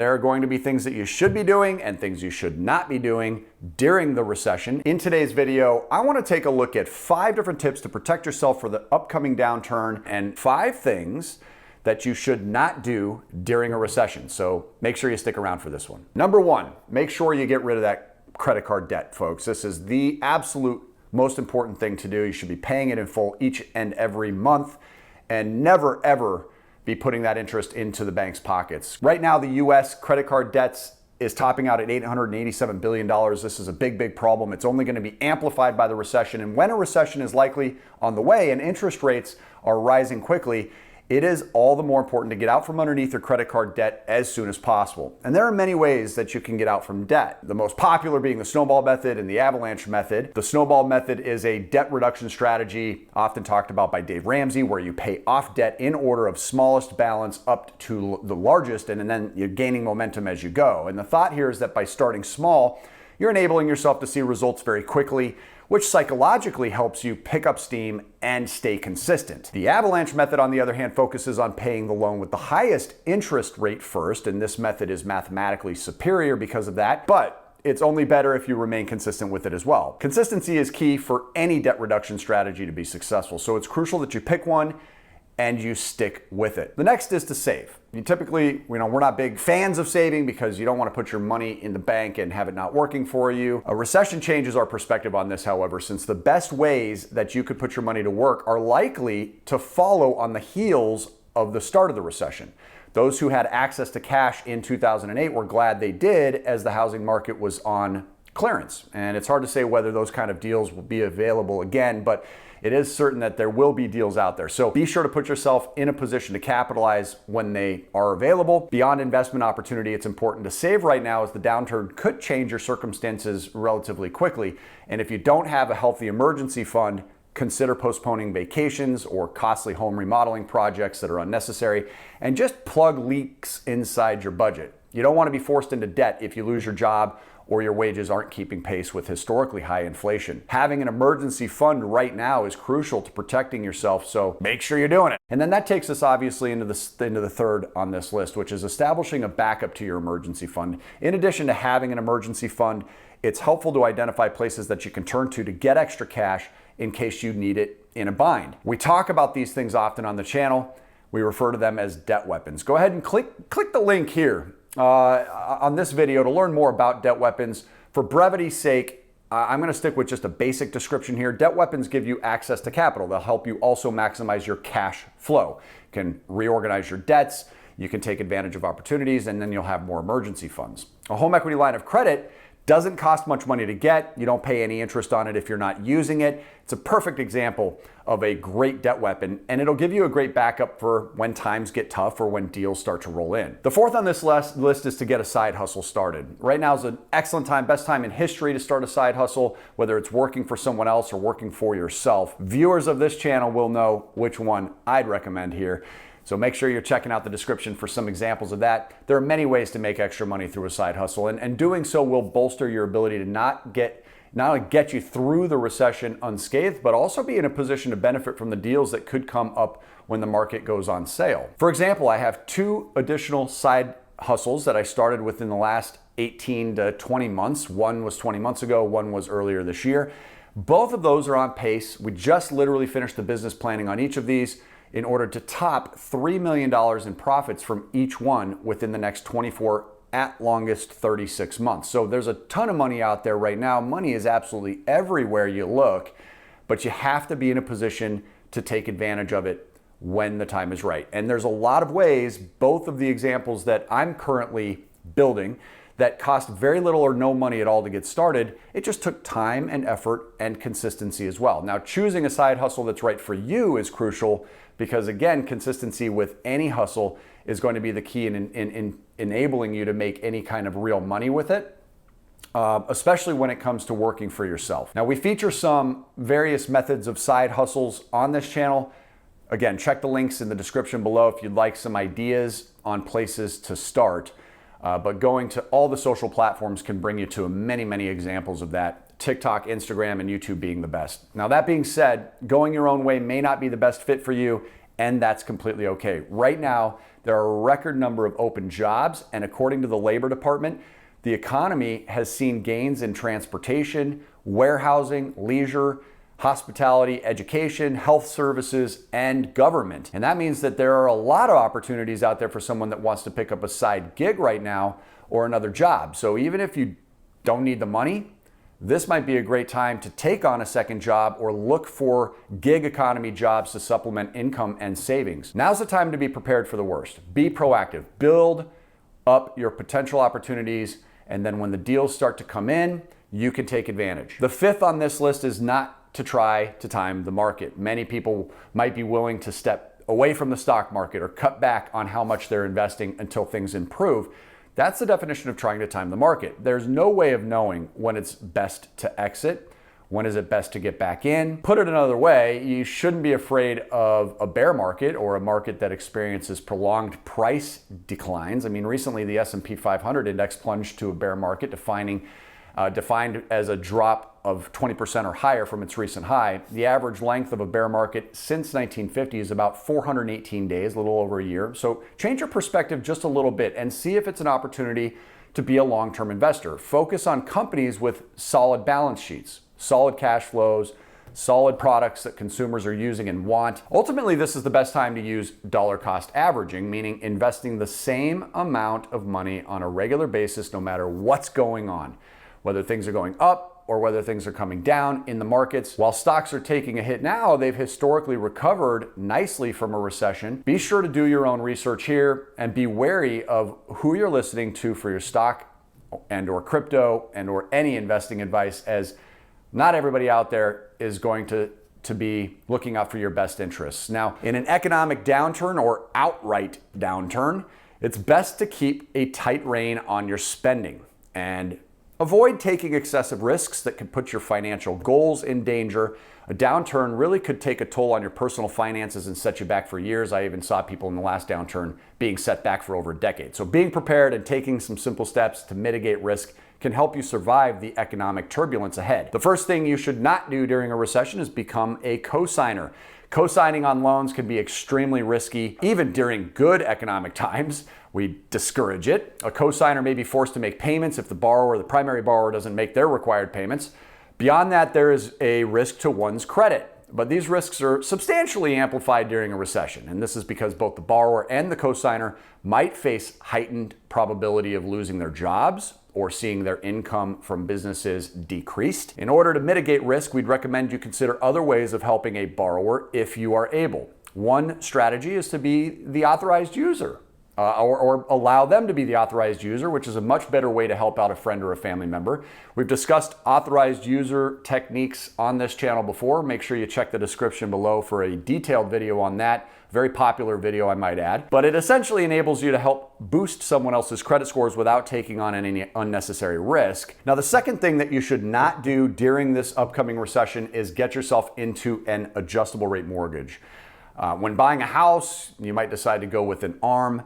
There are going to be things that you should be doing and things you should not be doing during the recession. In today's video, I want to take a look at 5 different tips to protect yourself for the upcoming downturn and 5 things that you should not do during a recession. So make sure you stick around for this one. Number 1, make sure you get rid of that credit card debt, folks. This is the absolute most important thing to do. You should be paying it in full each and every month and never ever be putting that interest into the bank's pockets. Right now, the US credit card debts is topping out at $887 billion. This is a big, big problem. It's only going to be amplified by the recession. And when a recession is likely on the way and interest rates are rising quickly, it is all the more important to get out from underneath your credit card debt as soon as possible. And there are many ways that you can get out from debt. The most popular being the snowball method and the avalanche method. The snowball method is a debt reduction strategy often talked about by Dave Ramsey, where you pay off debt in order of smallest balance up to the largest, and then you're gaining momentum as you go. And the thought here is that by starting small, you're enabling yourself to see results very quickly, which psychologically helps you pick up steam and stay consistent. The avalanche method, on the other hand, focuses on paying the loan with the highest interest rate first, and this method is mathematically superior because of that, but it's only better if you remain consistent with it as well. Consistency is key for any debt reduction strategy to be successful, so it's crucial that you pick one and you stick with it. The next is to save. You typically, we're not big fans of saving because you don't want to put your money in the bank and have it not working for you. A recession changes our perspective on this, however, since the best ways that you could put your money to work are likely to follow on the heels of the start of the recession. Those who had access to cash in 2008 were glad they did, as the housing market was on clearance. And it's hard to say whether those kind of deals will be available again, but it is certain that there will be deals out there. So be sure to put yourself in a position to capitalize when they are available. Beyond investment opportunity, it's important to save right now, as the downturn could change your circumstances relatively quickly. And if you don't have a healthy emergency fund, consider postponing vacations or costly home remodeling projects that are unnecessary, and just plug leaks inside your budget. You don't want to be forced into debt if you lose your job or your wages aren't keeping pace with historically high inflation. Having an emergency fund right now is crucial to protecting yourself, so make sure you're doing it. And then that takes us obviously into the third on this list, which is establishing a backup to your emergency fund. In addition to having an emergency fund, it's helpful to identify places that you can turn to get extra cash in case you need it in a bind. We talk about these things often on the channel. We refer to them as debt weapons. Go ahead and click the link here on this video to learn more about debt weapons. For brevity's sake, I'm going to stick with just a basic description here. Debt weapons give you access to capital. They'll help you also maximize your cash flow. You can reorganize your debts, you can take advantage of opportunities, and then you'll have more emergency funds. A home equity line of credit doesn't cost much money to get. You don't pay any interest on it if you're not using it. It's a perfect example of a great debt weapon, and it'll give you a great backup for when times get tough or when deals start to roll in. The fourth on this list is to get a side hustle started. Right now is an excellent time, best time in history to start a side hustle, whether it's working for someone else or working for yourself. Viewers of this channel will know which one I'd recommend here. So make sure you're checking out the description for some examples of that. There are many ways to make extra money through a side hustle, and doing so will bolster your ability to not only get you through the recession unscathed, but also be in a position to benefit from the deals that could come up when the market goes on sale. For example, I have 2 additional side hustles that I started within the last 18 to 20 months. One was 20 months ago, one was earlier this year. Both of those are on pace. We just literally finished the business planning on each of these in order to top $3 million in profits from each one within the next 24, at longest 36 months. So there's a ton of money out there right now. Money is absolutely everywhere you look, but you have to be in a position to take advantage of it when the time is right. And there's a lot of ways, both of the examples that I'm currently building, that cost very little or no money at all to get started. It just took time and effort and consistency as well. Now, choosing a side hustle that's right for you is crucial because, again, consistency with any hustle is going to be the key in enabling you to make any kind of real money with it, especially when it comes to working for yourself. Now, we feature some various methods of side hustles on this channel. Again, check the links in the description below if you'd like some ideas on places to start. But going to all the social platforms can bring you to many, many examples of that. TikTok, Instagram, and YouTube being the best. Now, that being said, going your own way may not be the best fit for you, and that's completely okay. Right now, there are a record number of open jobs, and according to the Labor Department, the economy has seen gains in transportation, warehousing, leisure, hospitality, education, health services, and government. And that means that there are a lot of opportunities out there for someone that wants to pick up a side gig right now or another job. So even if you don't need the money, this might be a great time to take on a second job or look for gig economy jobs to supplement income and savings. Now's the time to be prepared for the worst. Be proactive. Build up your potential opportunities, and then when the deals start to come in, you can take advantage. The fifth on this list is not to try to time the market. Many people might be willing to step away from the stock market or cut back on how much they're investing until things improve. That's the definition of trying to time the market. There's no way of knowing when it's best to exit. When is it best to get back in? Put it another way, you shouldn't be afraid of a bear market or a market that experiences prolonged price declines. I mean, recently the S&P 500 index plunged to a bear market, defined as a drop of 20% or higher from its recent high. The average length of a bear market since 1950 is about 418 days, a little over a year. So change your perspective just a little bit and see if it's an opportunity to be a long-term investor. Focus on companies with solid balance sheets, solid cash flows, solid products that consumers are using and want. Ultimately, this is the best time to use dollar cost averaging, meaning investing the same amount of money on a regular basis no matter what's going on, whether things are going up or whether things are coming down in the markets. While stocks are taking a hit now, they've historically recovered nicely from a recession. Be sure to do your own research here and be wary of who you're listening to for your stock and or crypto and or any investing advice, as not everybody out there is going to be looking out for your best interests. Now, in an economic downturn or outright downturn, it's best to keep a tight rein on your spending and avoid taking excessive risks that could put your financial goals in danger. A downturn really could take a toll on your personal finances and set you back for years. I even saw people in the last downturn being set back for over a decade. So being prepared and taking some simple steps to mitigate risk can help you survive the economic turbulence ahead. The first thing you should not do during a recession is become a cosigner. Cosigning on loans can be extremely risky. Even during good economic times, we discourage it. A cosigner may be forced to make payments if the primary borrower, doesn't make their required payments. Beyond that, there is a risk to one's credit. But these risks are substantially amplified during a recession. And this is because both the borrower and the cosigner might face heightened probability of losing their jobs or seeing their income from businesses decreased. In order to mitigate risk, we'd recommend you consider other ways of helping a borrower if you are able. One strategy is to be the authorized user. Or allow them to be the authorized user, which is a much better way to help out a friend or a family member. We've discussed authorized user techniques on this channel before. Make sure you check the description below for a detailed video on that. Very popular video, I might add. But it essentially enables you to help boost someone else's credit scores without taking on any unnecessary risk. Now, the second thing that you should not do during this upcoming recession is get yourself into an adjustable rate mortgage. When buying a house, you might decide to go with an ARM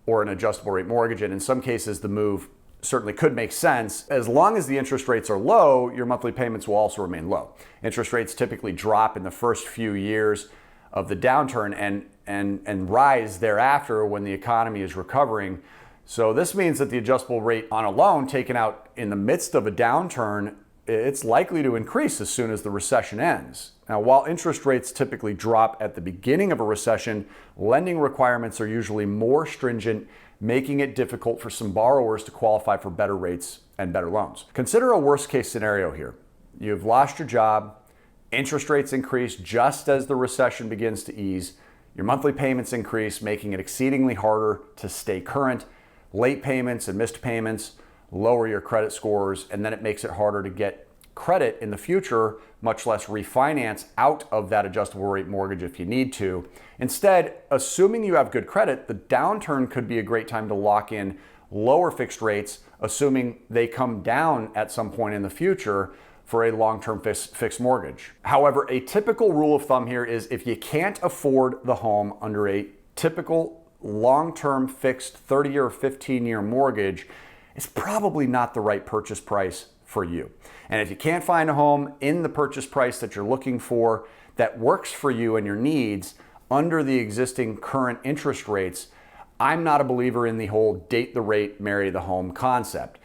or an adjustable rate mortgage, and in some cases the move certainly could make sense. As long as the interest rates are low, your monthly payments will also remain low. Interest rates typically drop in the first few years of the downturn and rise thereafter when the economy is recovering. So this means that the adjustable rate on a loan taken out in the midst of a downturn, it's likely to increase as soon as the recession ends. Now, while interest rates typically drop at the beginning of a recession, lending requirements are usually more stringent, making it difficult for some borrowers to qualify for better rates and better loans. Consider a worst case scenario here. You've lost your job, interest rates increase just as the recession begins to ease, your monthly payments increase, making it exceedingly harder to stay current, late payments and missed payments lower your credit scores, and then it makes it harder to get credit in the future, much less refinance out of that adjustable rate mortgage if you need to. Instead, assuming you have good credit, the downturn could be a great time to lock in lower fixed rates, assuming they come down at some point in the future for a long-term fixed mortgage. However, a typical rule of thumb here is if you can't afford the home under a typical long-term fixed 30 or 15-year mortgage, it's probably not the right purchase price for you. And if you can't find a home in the purchase price that you're looking for that works for you and your needs, under the existing current interest rates, I'm not a believer in the whole date the rate, marry the home concept.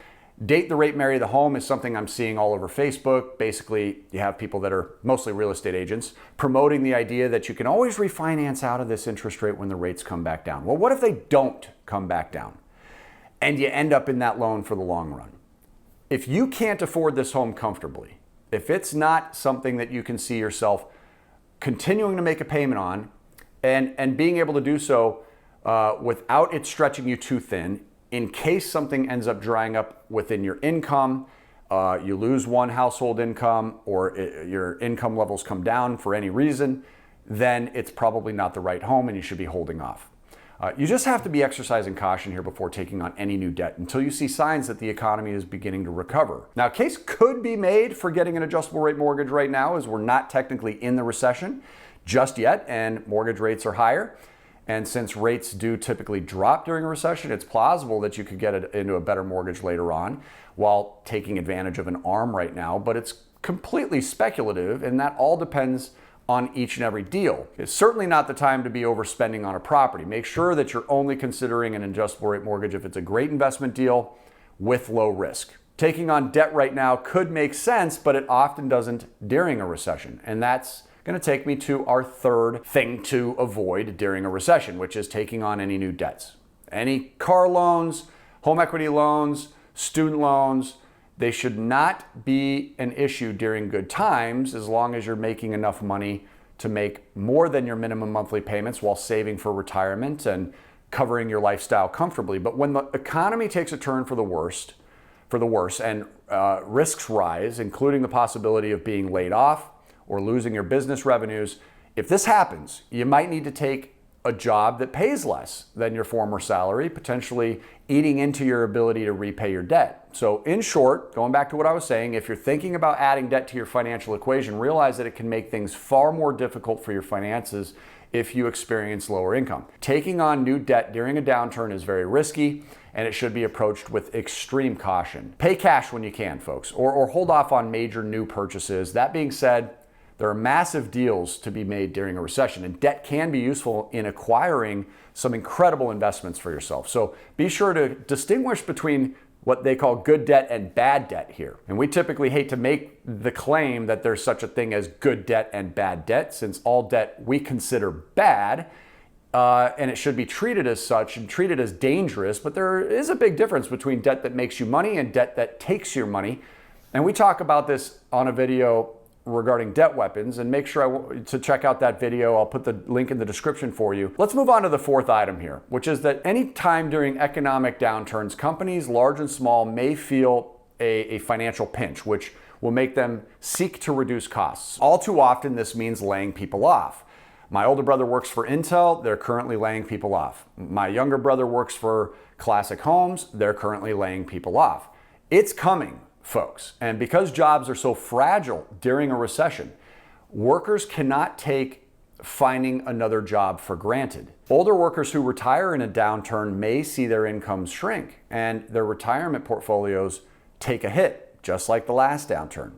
Date the rate, marry the home is something I'm seeing all over Facebook. Basically, you have people that are mostly real estate agents promoting the idea that you can always refinance out of this interest rate when the rates come back down. Well, what if they don't come back down and you end up in that loan for the long run? If you can't afford this home comfortably, if it's not something that you can see yourself continuing to make a payment on and being able to do so without it stretching you too thin, in case something ends up drying up within your income, you lose one household income or your income levels come down for any reason, then it's probably not the right home and you should be holding off. You just have to be exercising caution here before taking on any new debt until you see signs that the economy is beginning to recover. Now, a case could be made for getting an adjustable rate mortgage right now, as we're not technically in the recession just yet and mortgage rates are higher. And since rates do typically drop during a recession, it's plausible that you could get into a better mortgage later on while taking advantage of an ARM right now. But it's completely speculative, and that all depends on each and every deal. It's certainly not the time to be overspending on a property. Make sure that you're only considering an adjustable rate mortgage if it's a great investment deal with low risk. Taking on debt right now could make sense, but it often doesn't during a recession. And that's going to take me to our third thing to avoid during a recession, which is taking on any new debts. Any car loans, home equity loans, student loans, they should not be an issue during good times as long as you're making enough money to make more than your minimum monthly payments while saving for retirement and covering your lifestyle comfortably. But when the economy takes a turn for the worse and risks rise, including the possibility of being laid off or losing your business revenues, if this happens, you might need to take a job that pays less than your former salary, potentially eating into your ability to repay your debt. So in short, going back to what I was saying, if you're thinking about adding debt to your financial equation, realize that it can make things far more difficult for your finances if you experience lower income. Taking on new debt during a downturn is very risky, and it should be approached with extreme caution. Pay cash when you can, folks, or hold off on major new purchases. That being said, there are massive deals to be made during a recession, and debt can be useful in acquiring some incredible investments for yourself. So be sure to distinguish between what they call good debt and bad debt here. And we typically hate to make the claim that there's such a thing as good debt and bad debt, since all debt we consider bad, and it should be treated as such and treated as dangerous. But there is a big difference between debt that makes you money and debt that takes your money. And we talk about this on a video regarding debt weapons, and make sure to check out that video. I'll put the link in the description for you. Let's move on to the fourth item here, which is that any time during economic downturns, companies large and small may feel a financial pinch, which will make them seek to reduce costs. All too often, this means laying people off. My older brother works for Intel. They're currently laying people off. My younger brother works for Classic Homes. They're currently laying people off. It's coming, folks. And because jobs are so fragile during a recession, workers cannot take finding another job for granted. Older workers who retire in a downturn may see their incomes shrink and their retirement portfolios take a hit, just like the last downturn.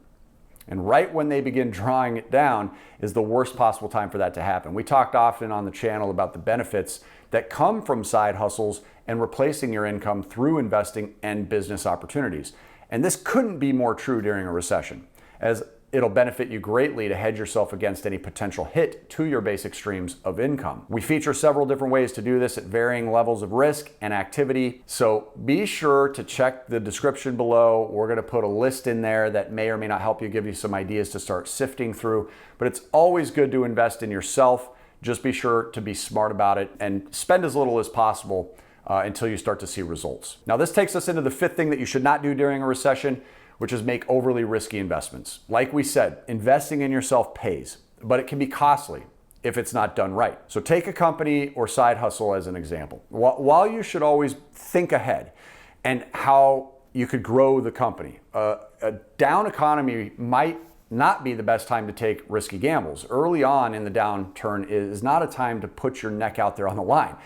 And right when they begin drawing it down is the worst possible time for that to happen. We talked often on the channel about the benefits that come from side hustles and replacing your income through investing and business opportunities. And this couldn't be more true during a recession, as it'll benefit you greatly to hedge yourself against any potential hit to your basic streams of income. We feature several different ways to do this at varying levels of risk and activity, so be sure to check the description below. We're going to put a list in there that may or may not help you, give you some ideas to start sifting through, but it's always good to invest in yourself. Just be sure to be smart about it and spend as little as possible until you start to see results. Now, this takes us into the fifth thing that you should not do during a recession, which is make overly risky investments. Like we said, investing in yourself pays, but it can be costly if it's not done right. So take a company or side hustle as an example. While you should always think ahead and how you could grow the company, a down economy might not be the best time to take risky gambles. Early on in the downturn is not a time to put your neck out there on the line.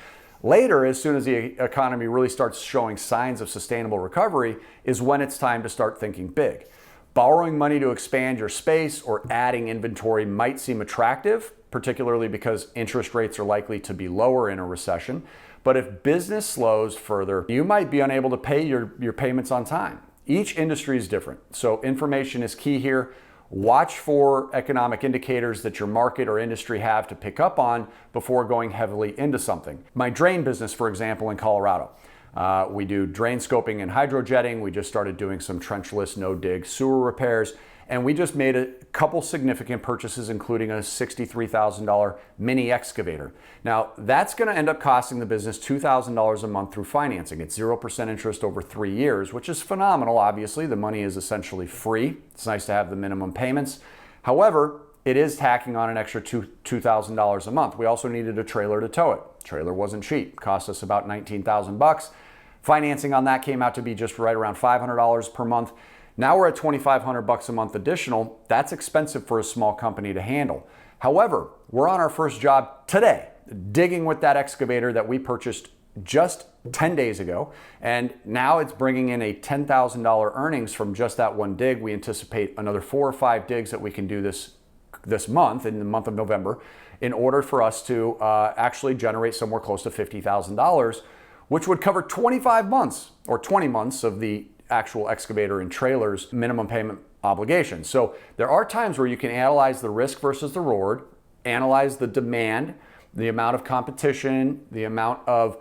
Later, as soon as the economy really starts showing signs of sustainable recovery, is when it's time to start thinking big. Borrowing money to expand your space or adding inventory might seem attractive, particularly because interest rates are likely to be lower in a recession. But if business slows further, you might be unable to pay your payments on time. Each industry is different, so information is key here. Watch for economic indicators that your market or industry have to pick up on before going heavily into something. My drain business, for example, in Colorado. We do drain scoping and hydrojetting. We just started doing some trenchless, no-dig sewer repairs. And we just made a couple significant purchases, including a $63,000 mini excavator. Now, that's going to end up costing the business $2,000 a month through financing. It's 0% interest over 3 years, which is phenomenal, obviously. The money is essentially free. It's nice to have the minimum payments. However, it is tacking on an extra $2,000 a month. We also needed a trailer to tow it. Trailer wasn't cheap. Cost us about $19,000. Financing on that came out to be just right around $500 per month. Now we're at $2,500 a month additional. That's expensive for a small company to handle. However, we're on our first job today, digging with that excavator that we purchased just 10 days ago. And now it's bringing in a $10,000 earnings from just that one dig. We anticipate another 4 or 5 digs that we can do this month, in the month of November, in order for us to actually generate somewhere close to $50,000, which would cover 25 months or 20 months of the actual excavator and trailer's minimum payment obligations. So there are times where you can analyze the risk versus the reward, analyze the demand, the amount of competition, the amount of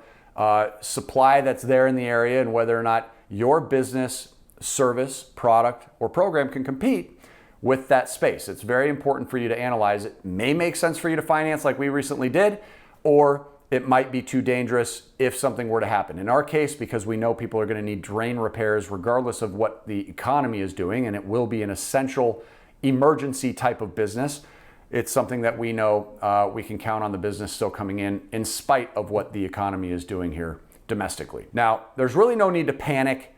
supply that's there in the area, and whether or not your business, service, product, or program can compete with that space. It's very important for you to analyze. It may make sense for you to finance like we recently did, or it might be too dangerous if something were to happen. In our case, because we know people are going to need drain repairs regardless of what the economy is doing, and it will be an essential emergency type of business, it's something that we know we can count on the business still coming in spite of what the economy is doing here domestically. Now, there's really no need to panic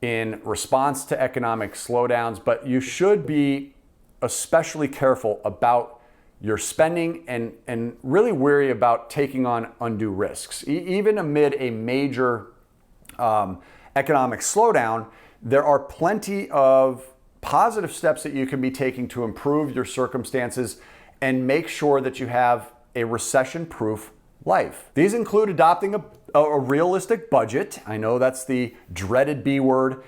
in response to economic slowdowns, but you should be especially careful about your spending and really wary about taking on undue risks. Even amid a major economic slowdown, there are plenty of positive steps that you can be taking to improve your circumstances and make sure that you have a recession-proof life. These include adopting a realistic budget. I know that's the dreaded B word.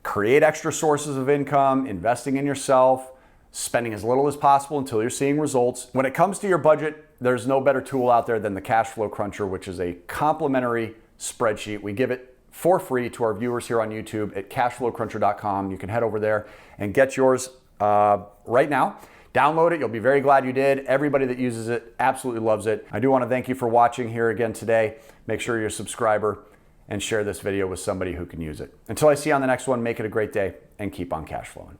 Create extra sources of income, investing in yourself, spending as little as possible until you're seeing results. When it comes to your budget, there's no better tool out there than the Cash Flow Cruncher, which is a complimentary spreadsheet. We give it for free to our viewers here on YouTube at cashflowcruncher.com. You can head over there and get yours right now. Download it. You'll be very glad you did. Everybody that uses it absolutely loves it. I do want to thank you for watching here again today. Make sure you're a subscriber and share this video with somebody who can use it. Until I see you on the next one, make it a great day and keep on cash flowing.